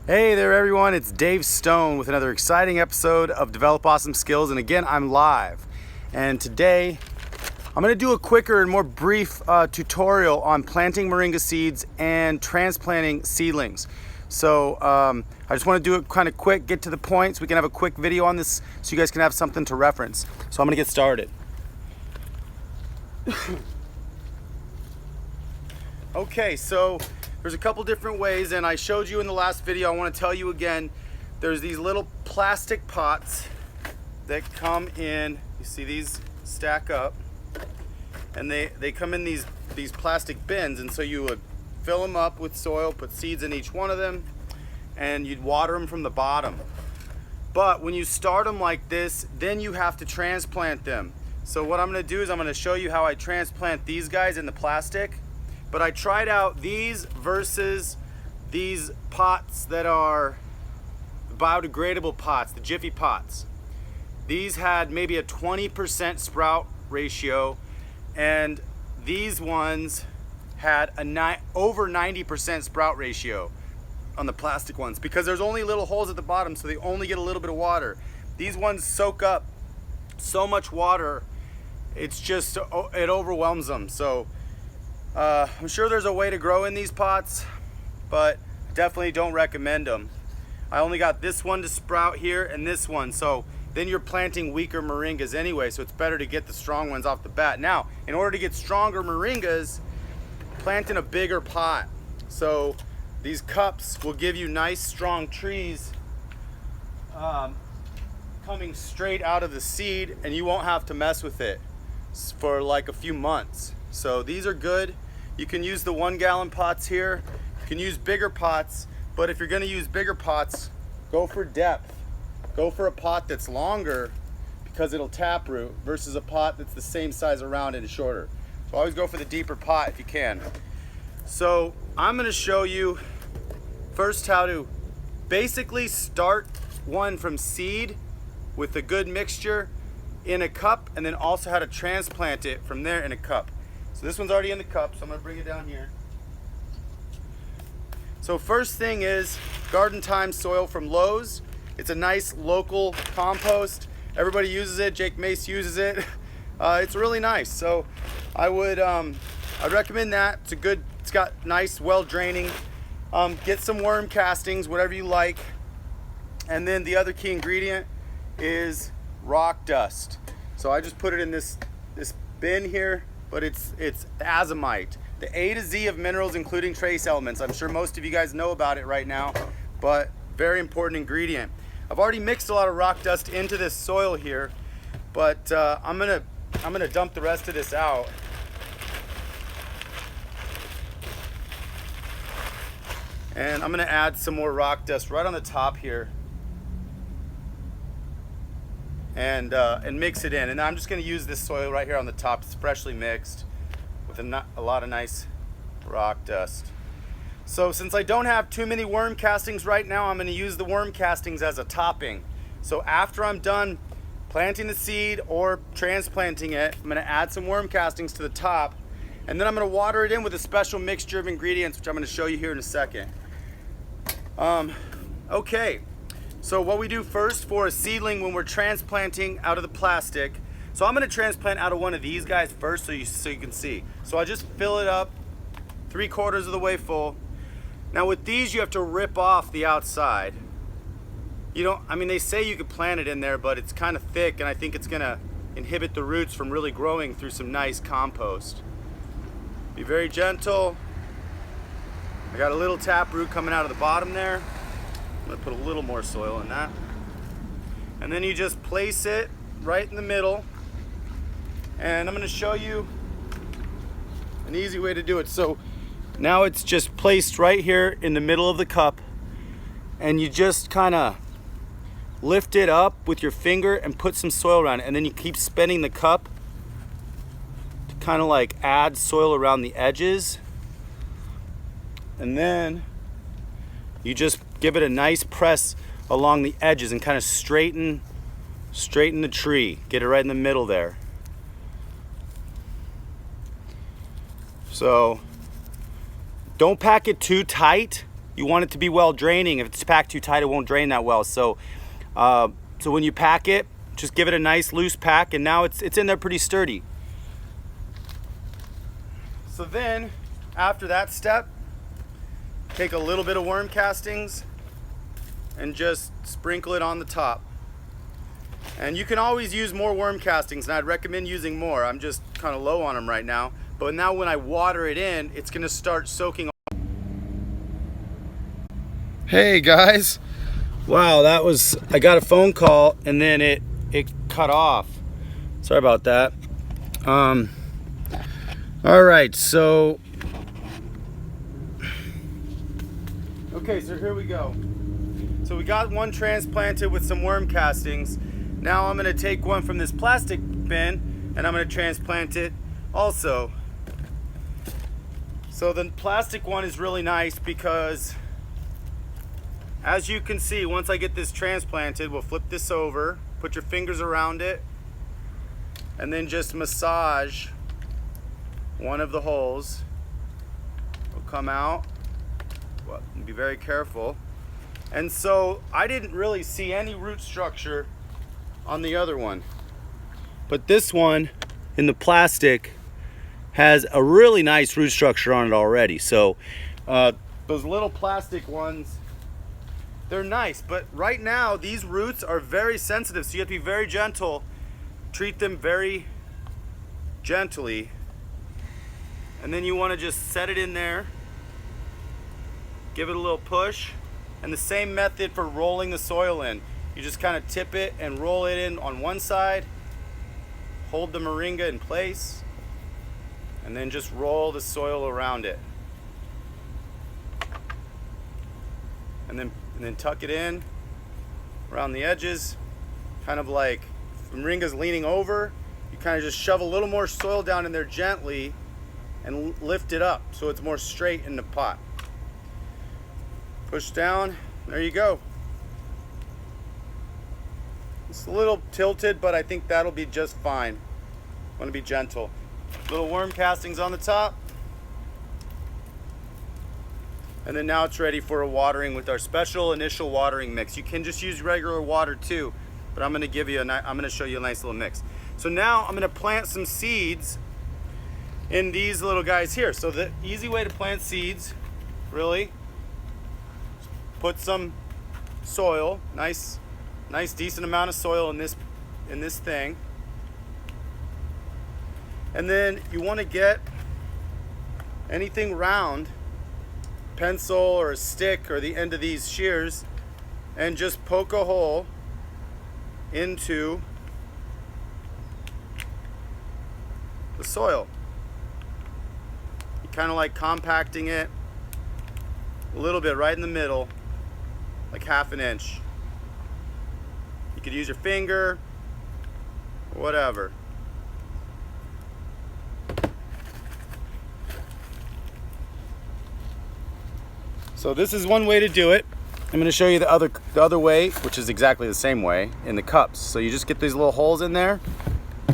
Hey there everyone, it's Dave Stone with another exciting episode of Develop Awesome Skills, and again I'm live. And today I'm going to do a quicker and more brief tutorial on planting moringa seeds and transplanting seedlings. So I just want to do it kind of quick, get to the point so we can have a quick video on this so you guys can have something to reference. So I'm going to get started. Okay, so there's a couple different ways, and I showed you in the last video. I want to tell you again, there's these little plastic pots that come in, you see these stack up, and they come in these plastic bins, and so you would fill them up with soil, put seeds in each one of them, and you'd water them from the bottom. But when you start them like this, then you have to transplant them. So what I'm going to do is I'm going to show you how I transplant these guys in the plastic. But I tried out these versus these pots that are biodegradable pots, the Jiffy pots. These had maybe a 20% sprout ratio, and these ones had over 90% sprout ratio on the plastic ones, because there's only little holes at the bottom, so they only get a little bit of water. These ones soak up so much water, it's just, it overwhelms them. So I'm sure there's a way to grow in these pots, but definitely don't recommend them. I only got this one to sprout here and this one, so then you're planting weaker moringas anyway, so it's better to get the strong ones off the bat. Now, in order to get stronger moringas, plant in a bigger pot. So these cups will give you nice strong trees coming straight out of the seed, and you won't have to mess with it for like a few months. So these are good. You can use the 1 gallon pots here. You can use bigger pots, but if you're gonna use bigger pots, go for depth. Go for a pot that's longer because it'll taproot versus a pot that's the same size around and is shorter. So always go for the deeper pot if you can. So I'm gonna show you first how to basically start one from seed with a good mixture in a cup, and then also how to transplant it from there in a cup. So this one's already in the cup, so I'm gonna bring it down here. So first thing is Garden Time soil from Lowe's. It's a nice local compost. Everybody uses it. Jake Mace uses it. It's really nice. So I'd recommend that. It's got nice, well draining. Get some worm castings, whatever you like. And then the other key ingredient is rock dust. So I just put it in this bin here, but it's azomite, the A to Z of minerals, including trace elements. I'm sure most of you guys know about it right now, but very important ingredient. I've already mixed a lot of rock dust into this soil here, but I'm gonna dump the rest of this out. And I'm gonna add some more rock dust right on the top here, and mix it in. And I'm just going to use this soil right here on the top. It's freshly mixed with a lot of nice rock dust. So since I don't have too many worm castings right now, I'm going to use the worm castings as a topping. So after I'm done planting the seed or transplanting it, I'm going to add some worm castings to the top, and then I'm going to water it in with a special mixture of ingredients, which I'm going to show you here in a second. Okay. So what we do first for a seedling when we're transplanting out of the plastic, so I'm going to transplant out of one of these guys first so you can see. So I just fill it up 3/4 of the way full. Now with these you have to rip off the outside. They say you could plant it in there, but it's kind of thick, and I think it's going to inhibit the roots from really growing through some nice compost. Be very gentle. I got a little taproot coming out of the bottom there. I'm gonna put a little more soil in that. And then you just place it right in the middle. And I'm gonna show you an easy way to do it. So now it's just placed right here in the middle of the cup, and you just kinda lift it up with your finger and put some soil around it. And then you keep spinning the cup to kind of like add soil around the edges. And then you just give it a nice press along the edges and kind of straighten the tree. Get it right in the middle there. So don't pack it too tight you want it to be well draining. If it's packed too tight, it won't drain that well. So so when you pack it, just give it a nice loose pack, and now it's in there pretty sturdy. So then after that step, take a little bit of worm castings and just sprinkle it on the top. And you can always use more worm castings, and I'd recommend using more. I'm just kind of low on them right now. But now when I water it in, it's gonna start soaking. Hey guys. Wow, I got a phone call and then it cut off. Sorry about that. All right, so okay, so here we go. So we got one transplanted with some worm castings. Now I'm gonna take one from this plastic bin and I'm gonna transplant it also. So the plastic one is really nice because, as you can see, once I get this transplanted, we'll flip this over, put your fingers around it, and then just massage one of the holes. Will come out. Well, be very careful. And so I didn't really see any root structure on the other one, but this one in the plastic has a really nice root structure on it already. So those little plastic ones, they're nice, but right now these roots are very sensitive, so you have to be very gentle. Treat them very gently, and then you want to just set it in there, give it a little push, and the same method for rolling the soil in. You just kind of tip it and roll it in on one side, hold the moringa in place, and then just roll the soil around it. And then tuck it in around the edges, kind of like if the moringa's leaning over, you kind of just shove a little more soil down in there gently and lift it up so it's more straight in the pot. Push down, there you go. It's a little tilted, but I think that'll be just fine. Want to be gentle. Little worm castings on the top. And then now it's ready for a watering with our special initial watering mix. You can just use regular water too, but I'm gonna show you a nice little mix. So now I'm gonna plant some seeds in these little guys here. So the easy way to plant seeds, really, put some soil, nice decent amount of soil in this thing. And then you want to get anything round, pencil or a stick or the end of these shears, and just poke a hole into the soil. You kind of like compacting it a little bit right in the middle, like ½ an inch. You could use your finger, whatever. So this is one way to do it. I'm going to show you the other way, which is exactly the same way in the cups. So you just get these little holes in there,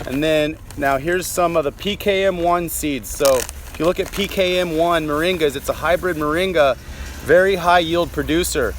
and then now here's some of the PKM1 seeds. So if you look at PKM1 moringas, it's a hybrid moringa, very high yield producer.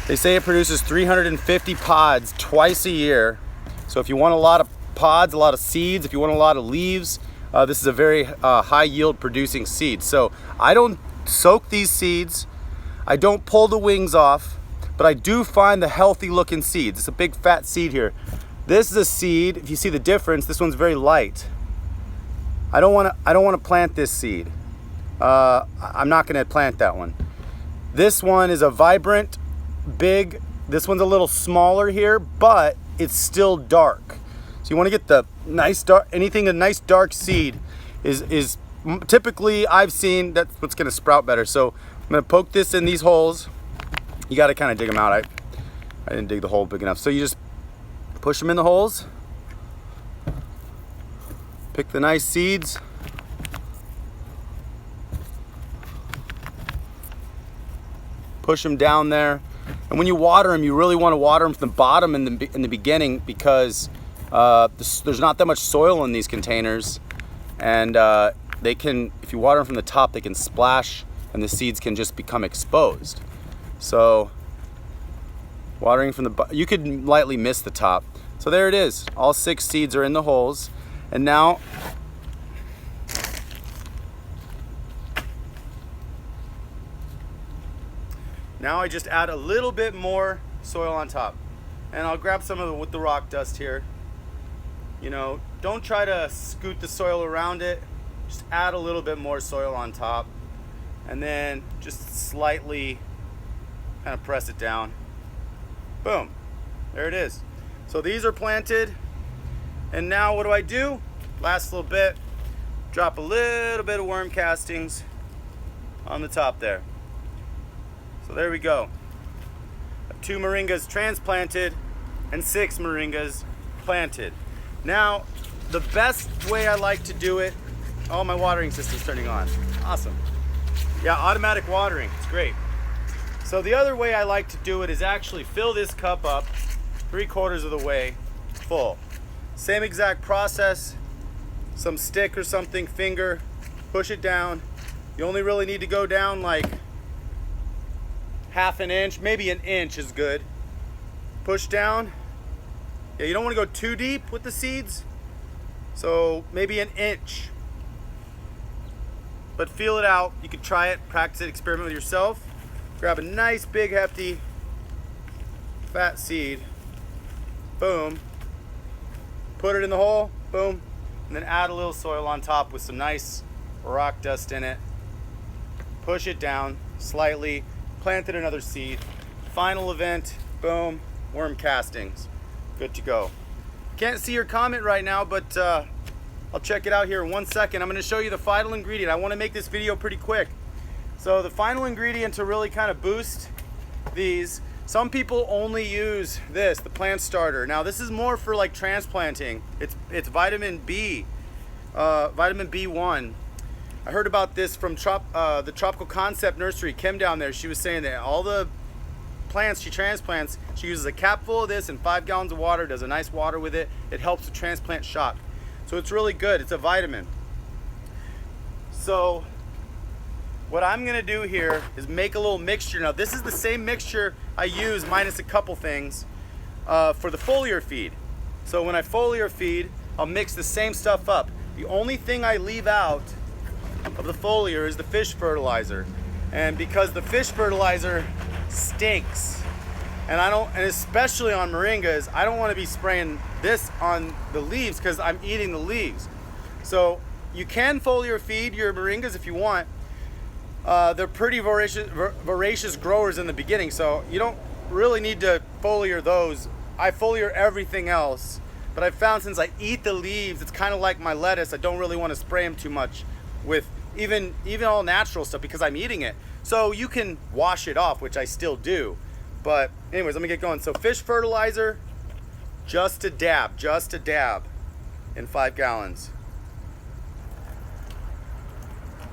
They say it produces 350 pods twice a year. So if you want a lot of pods, a lot of seeds, if you want a lot of leaves, this is a very high yield producing seed. So I don't soak these seeds. I don't pull the wings off, but I do find the healthy looking seeds. It's a big fat seed here. This is a seed, if you see the difference, this one's very light. I don't want to plant this seed. I'm not going to plant that one. This one is a vibrant, big, this one's a little smaller here, but it's still dark. So you want to get the nice dark, anything a nice dark seed is typically, I've seen that's what's going to sprout better. So I'm going to poke this in these holes. You got to kind of dig them out. I didn't dig the hole big enough. So you just push them in the holes. Pick the nice seeds. Push them down there. And when you water them, you really want to water them from the bottom in the beginning, because there's not that much soil in these containers. And they can, if you water them from the top, they can splash and the seeds can just become exposed. So watering from the, you could lightly miss the top. So there it is. All 6 seeds are in the holes. And now I just add a little bit more soil on top. And I'll grab some of with the rock dust here. You know, don't try to scoot the soil around it. Just add a little bit more soil on top. And then just slightly kind of press it down. Boom. There it is. So these are planted. And now what do? Last little bit. Drop a little bit of worm castings on the top there. So there we go. 2 moringas transplanted and 6 moringas planted. Now, the best way I like to do it, oh, my watering system's turning on. Awesome. Yeah, automatic watering, it's great. So the other way I like to do it is actually fill this cup up 3/4 of the way full. Same exact process, some stick or something, finger, push it down. You only really need to go down like 1/2 inch, maybe 1 inch is good. Push down. Yeah, you don't want to go too deep with the seeds, so maybe 1 inch. But feel it out. You can try it, practice it, experiment with yourself. Grab a nice big hefty fat seed. Boom. Put it in the hole. Boom. And then add a little soil on top with some nice rock dust in it. Push it down slightly. Planted another seed. Final event. Boom. Worm castings. Good to go. Can't see your comment right now, but I'll check it out here in 1 second. I'm going to show you the final ingredient. I want to make this video pretty quick. So the final ingredient to really kind of boost these, some people only use this, the plant starter. Now this is more for like transplanting. It's vitamin B, vitamin B1. I heard about this from the Tropical Concept Nursery. Kim down there, she was saying that all the plants she transplants, she uses a cap full of this and 5 gallons of water, does a nice water with it. It helps the transplant shock. So it's really good. It's a vitamin. So what I'm gonna do here is make a little mixture. Now this is the same mixture I use minus a couple things for the foliar feed. So when I foliar feed, I'll mix the same stuff up. The only thing I leave out of the foliar is the fish fertilizer. And because the fish fertilizer stinks, and especially on moringas, I don't want to be spraying this on the leaves because I'm eating the leaves. So you can foliar feed your moringas if you want. They're pretty voracious growers in the beginning, so you don't really need to foliar those. I foliar everything else, but I found since I eat the leaves, it's kind of like my lettuce. I don't really want to spray them too much with even all natural stuff because I'm eating it. So you can wash it off, which I still do. But anyways, let me get going. So fish fertilizer, just a dab in 5 gallons.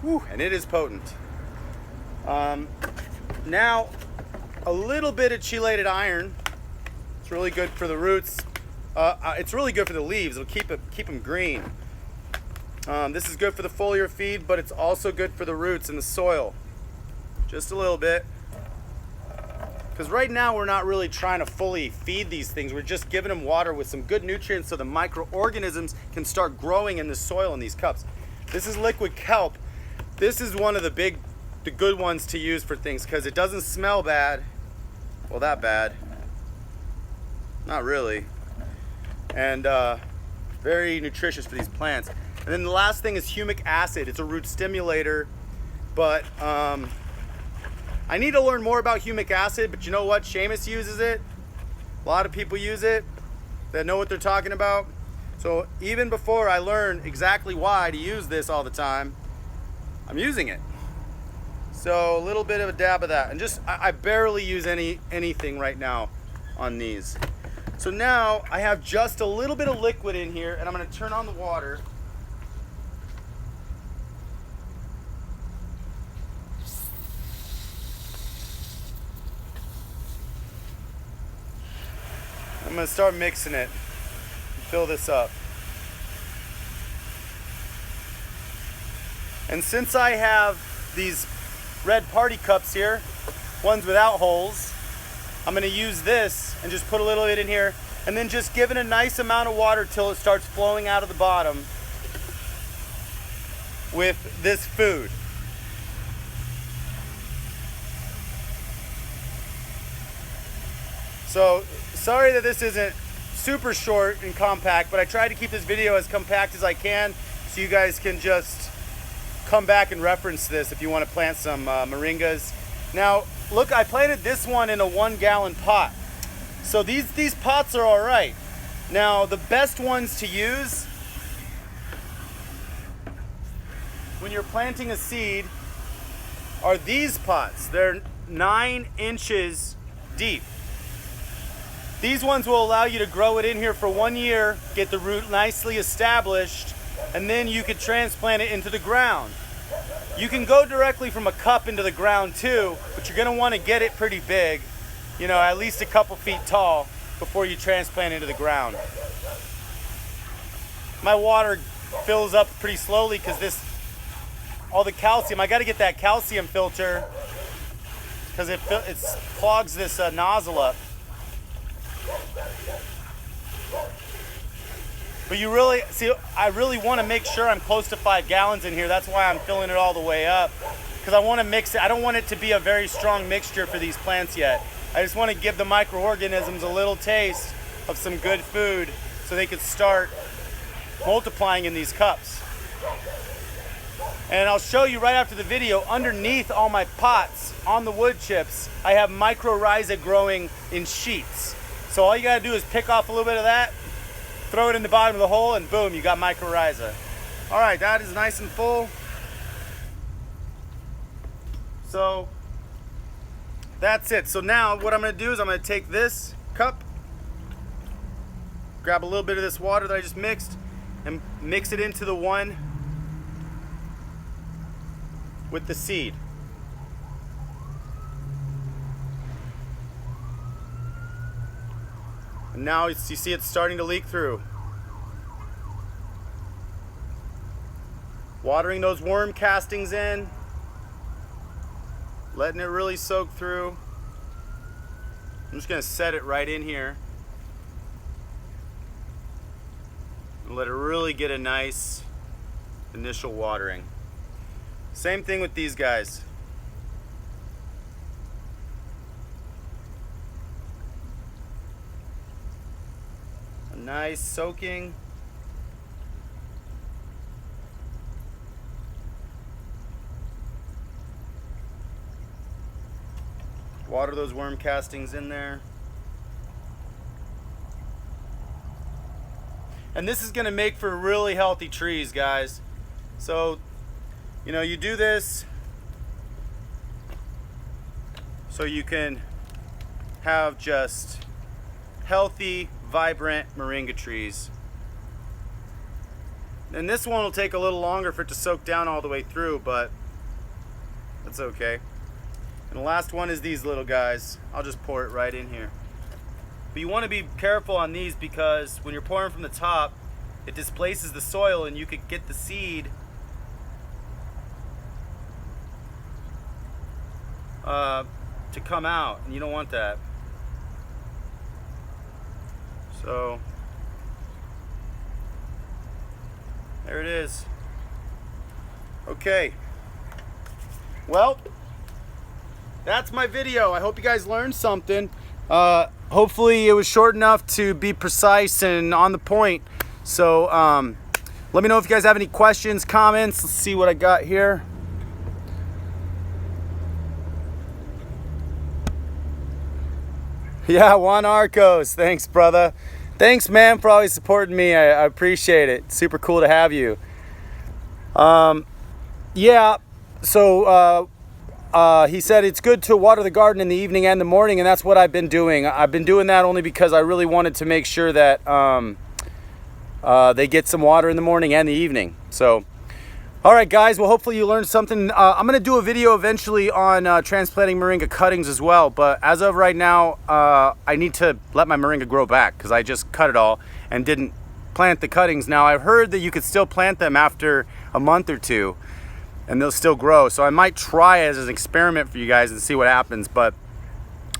Whew, and it is potent. Now, a little bit of chelated iron. It's really good for the roots. It's really good for the leaves. It'll keep them green. This is good for the foliar feed, but it's also good for the roots and the soil. Just a little bit. Because right now we're not really trying to fully feed these things. We're just giving them water with some good nutrients so the microorganisms can start growing in the soil in these cups. This is liquid kelp. This is one of the good ones to use for things because it doesn't smell bad. Well, that bad. Not really. And very nutritious for these plants. And then the last thing is humic acid. It's a root stimulator, but I need to learn more about humic acid, but you know what? Seamus uses it. A lot of people use it that know what they're talking about. So even before I learn exactly why to use this all the time, I'm using it. So a little bit of a dab of that. And just, I barely use anything right now on these. So now I have just a little bit of liquid in here and I'm gonna turn on the water. I'm gonna start mixing it, fill this up. And since I have these red party cups here, ones without holes. I'm gonna use this and just put a little bit in here and then just give it a nice amount of water till it starts flowing out of the bottom with this food. So sorry that this isn't super short and compact, but I tried to keep this video as compact as I can so you guys can just come back and reference this if you want to plant some moringas. Now look, I planted this one in a 1 gallon pot. So these pots are all right. Now the best ones to use when you're planting a seed are these pots. They're 9 inches deep. These ones will allow you to grow it in here for 1 year, get the root nicely established, and then you could transplant it into the ground. You can go directly from a cup into the ground too, but you're gonna wanna get it pretty big, you know, at least a couple feet tall before you transplant into the ground. My water fills up pretty slowly because all the calcium, I gotta get that calcium filter because it clogs this nozzle up. But you really, see, I really want to make sure I'm close to 5 gallons in here. That's why I'm filling it all the way up. Because I want to mix it. I don't want it to be a very strong mixture for these plants yet. I just want to give the microorganisms a little taste of some good food so they could start multiplying in these cups. And I'll show you right after the video, underneath all my pots on the wood chips, I have mycorrhiza growing in sheets. So all you gotta do is pick off a little bit of that, throw it in the bottom of the hole, and boom, you got mycorrhiza. All right, that is nice and full. So that's it. So now what I'm gonna do is I'm gonna take this cup, grab a little bit of this water that I just mixed, and mix it into the one with the seed. And now you see it's starting to leak through. Watering those worm castings in, letting it really soak through. I'm just gonna set it right in here and let it really get a nice initial watering. Same thing with these guys. A nice soaking. Water those worm castings in there. And this is going to make for really healthy trees, guys. So, you know, you do this so you can have just healthy, vibrant moringa trees. And this one will take a little longer for it to soak down all the way through, but that's okay. And the last one is these little guys. I'll just pour it right in here. But you want to be careful on these because when you're pouring from the top, it displaces the soil and you could get the seed to come out, and you don't want that. So there it is. Okay, well, that's my video. I hope you guys learned something. Hopefully it was short enough to be precise and on the point. So let me know if you guys have any questions, comments. Let's see what I got here. Yeah, Juan Arcos, thanks brother. Thanks man for always supporting me. I appreciate it. Super cool to have you. Yeah, so he said it's good to water the garden in the evening and the morning, and that's what I've been doing. I've been doing that only because I really wanted to make sure that they get some water in the morning and the evening. So, all right guys, well hopefully you learned something. I'm gonna do a video eventually on transplanting moringa cuttings as well, but as of right now, I need to let my moringa grow back because I just cut it all and didn't plant the cuttings. Now I've heard that you could still plant them after a month or two. and they'll still grow. So I might try it as an experiment for you guys and see what happens, but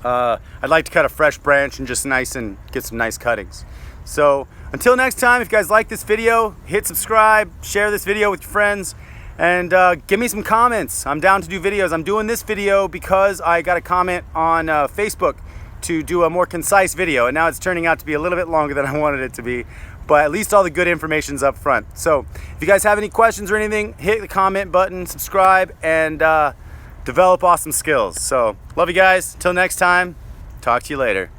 I'd like to cut a fresh branch and just get some nice cuttings. So until next time, if you guys like this video, hit subscribe, share this video with your friends, and give me some comments. I'm down to do videos. I'm doing this video because I got a comment on Facebook to do a more concise video, and now it's turning out to be a little bit longer than I wanted it to be, but at least all the good information's up front. So if you guys have any questions or anything, hit the comment button, subscribe, and develop awesome skills. So love you guys. Till next time, talk to you later.